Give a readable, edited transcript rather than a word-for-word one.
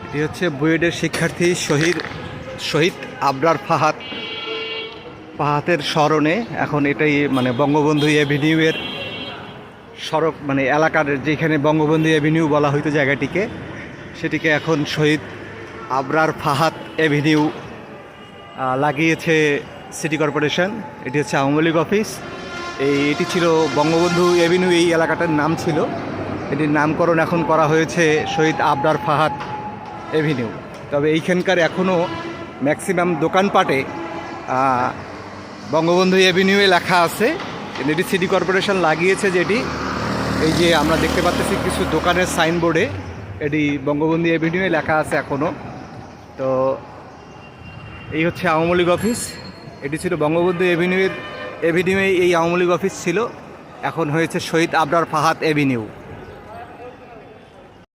এটি হচ্ছে বুয়েটের শিক্ষার্থী শহীদ আবরার ফাহাদের স্মরণে এখন এটাই মানে বঙ্গবন্ধু এভিনিউয়ের সড়ক, মানে এলাকার যেখানে বঙ্গবন্ধু এভিনিউ বলা হইতো জায়গাটিকে, সেটিকে এখন শহীদ আবরার ফাহাদ এভিনিউ লাগিয়েছে সিটি কর্পোরেশন। এটি হচ্ছে আওয়ামী লীগ অফিস। এটি ছিল বঙ্গবন্ধু এভিনিউ, এই এলাকাটার নাম ছিল, এটির নামকরণ এখন করা হয়েছে শহীদ আবরার ফাহাদ এভিনিউ। তবে এইখানকার এখনও ম্যাক্সিমাম দোকানপাটে বঙ্গবন্ধু এভিনিউয়ে লেখা আছে, কিন্তু এটি সিটি কর্পোরেশন লাগিয়েছে। যেটি এই যে আমরা দেখতে পাচ্ছি কিছু দোকানের সাইনবোর্ডে এটি বঙ্গবন্ধু এভিনিউয়ে লেখা আছে এখনও। তো এই হচ্ছে আওয়ামী লীগ অফিস। এটি ছিল বঙ্গবন্ধু এভিনিউয়ে এই আওয়ামী লীগ অফিস ছিল, এখন হয়েছে শহীদ আবরার ফাহাদ এভিনিউ।